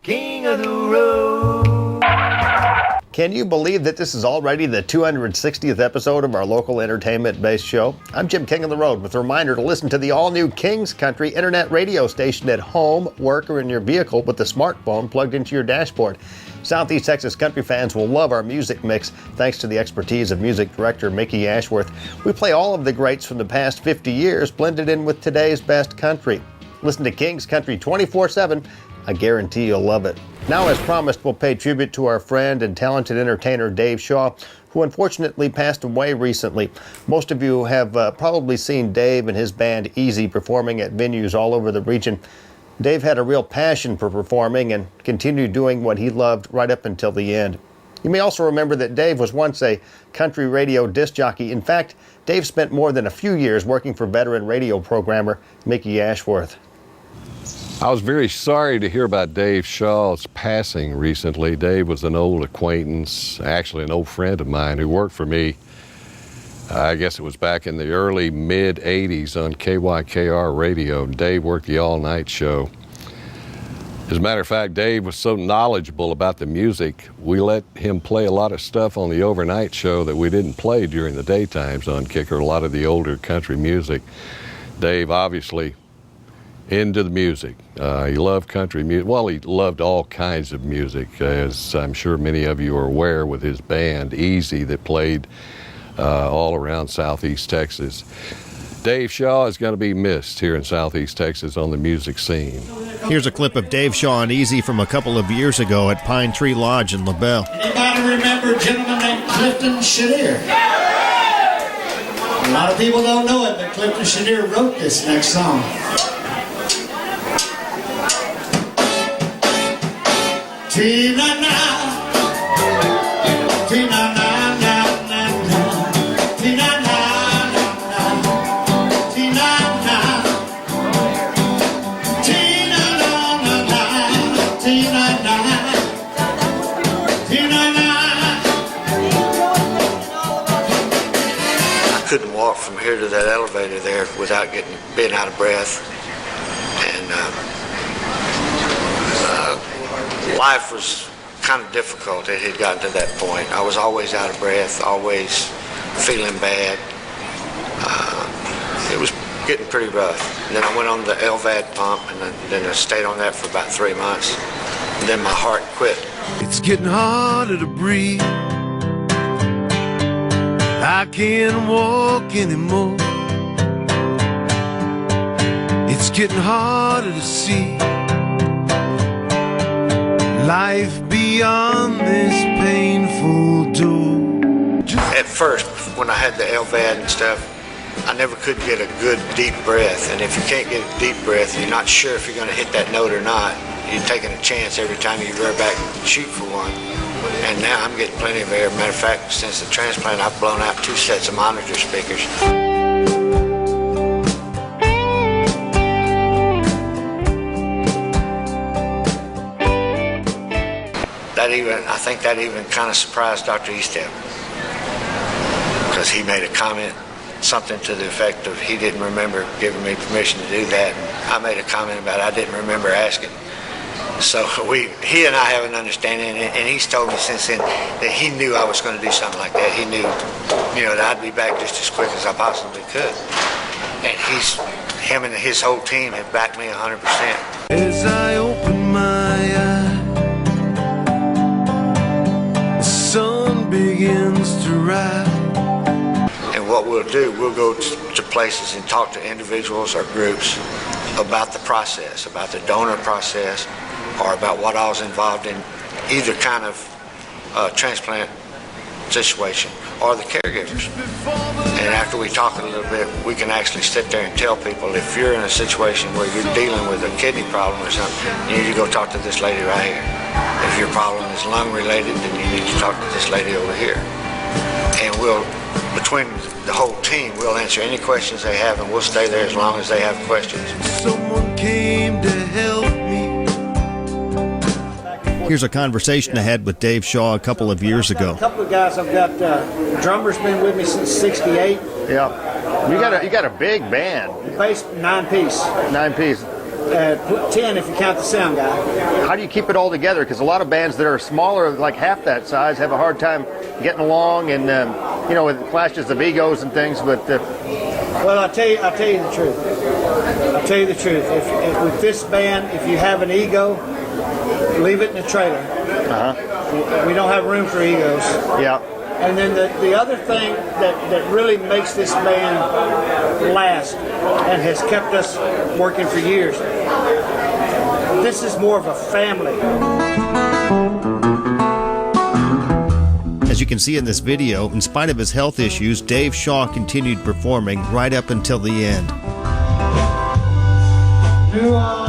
king of the road. Can you believe that this is already the 260th episode of our local entertainment-based show? I'm Jim King of the Road with a reminder to listen to the all-new King's Country internet radio station at home, work, or in your vehicle with the smartphone plugged into your dashboard. Southeast Texas country fans will love our music mix thanks to the expertise of music director Mickey Ashworth. We play all of the greats from the past 50 years blended in with today's best country. Listen to King's Country 24/7. I guarantee you'll love it. Now, as promised, we'll pay tribute to our friend and talented entertainer Dave Shaw, who unfortunately passed away recently. Most of you have probably seen Dave and his band Eazy performing at venues all over the region. Dave had a real passion for performing and continued doing what he loved right up until the end. You may also remember that Dave was once a country radio disc jockey. In fact, Dave spent more than a few years working for veteran radio programmer Mickey Ashworth. I was very sorry to hear about Dave Shaw's passing recently. Dave was an old acquaintance, actually an old friend of mine who worked for me. I guess it was back in the early mid-'80s on KYKR radio. Dave worked the all-night show. As a matter of fact, Dave was so knowledgeable about the music, we let him play a lot of stuff on the overnight show that we didn't play during the daytimes on Kicker, a lot of the older country music. Dave obviously into the music. He loved country music. Well, he loved all kinds of music, as I'm sure many of you are aware, with his band Eazy that played all around Southeast Texas. Dave Shaw is going to be missed here in Southeast Texas on the music scene. Here's a clip of Dave Shaw and Eazy from a couple of years ago at Pine Tree Lodge in LaBelle. Anybody remember a gentleman named Clifton Chenier? A lot of people don't know it, but Clifton Chenier wrote this next song. Tina-na, Tina-na-na-na-na, Tina-na-na-na, Tina-na, Tina-na-na-na, Tina-na, Tina-na. I couldn't walk from here to that elevator there without being out of breath, and life was kind of difficult. It had gotten to that point. I was always out of breath, always feeling bad. It was getting pretty rough. And then I went on the LVAD pump, and then I stayed on that for about 3 months. And then my heart quit. It's getting harder to breathe. I can't walk anymore. It's getting harder to see life beyond this painful door. At first, when I had the LVAD and stuff, I never could get a good deep breath. And if you can't get a deep breath, and you're not sure if you're going to hit that note or not, you're taking a chance every time you rear back and shoot for one. And now I'm getting plenty of air. Matter of fact, since the transplant, I've blown out 2 sets of monitor speakers. I think that even kind of surprised Dr. Eastham, because he made a comment, something to the effect of he didn't remember giving me permission to do that. And I made a comment about I didn't remember asking. So he and I have an understanding, and he's told me since then that he knew I was going to do something like that. He knew, that I'd be back just as quick as I possibly could. And him and his whole team have backed me 100%. As I open my eyes, sun begins to rise. And what we'll do, we'll go to places and talk to individuals or groups about the process, about the donor process, or about what I was involved in, either kind of transplant situation or the caregivers. And after we talk a little bit, we can actually sit there and tell people, if you're in a situation where you're dealing with a kidney problem or something, you need to go talk to this lady right here. If your problem is lung related, then you need to talk to this lady over here. And between the whole team, we'll answer any questions they have, and we'll stay there as long as they have questions. Someone came to help me. Here's a conversation I had with Dave Shaw a couple of years ago. A couple of guys, I've got drummer's been with me since '68. Yeah, you got a big band. Bass 9-piece. 9-piece. 10 if you count the sound guy. How do you keep it all together? Because a lot of bands that are smaller, like half that size, have a hard time getting along, and with clashes of egos and things. But well, I'll tell you the truth. I'll tell you the truth. If with this band, if you have an ego, leave it in the trailer. We don't have room for egos. Yeah. And then the other thing that really makes this band last and has kept us working for years, this is more of a family. As you can see in this video, in spite of his health issues, Dave Shaw continued performing right up until the end. You are